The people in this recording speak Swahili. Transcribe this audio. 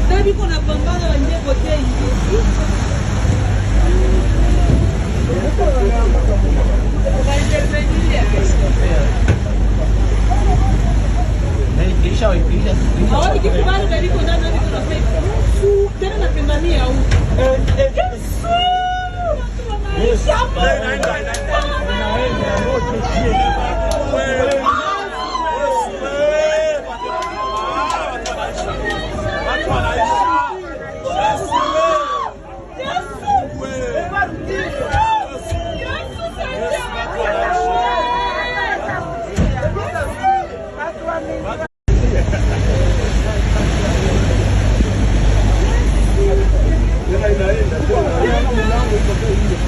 Sabi ko napambana wanje kote hivi. Awali kikubali kali kwa ndani ndio tunafanya. Tena napendania au. Yesu.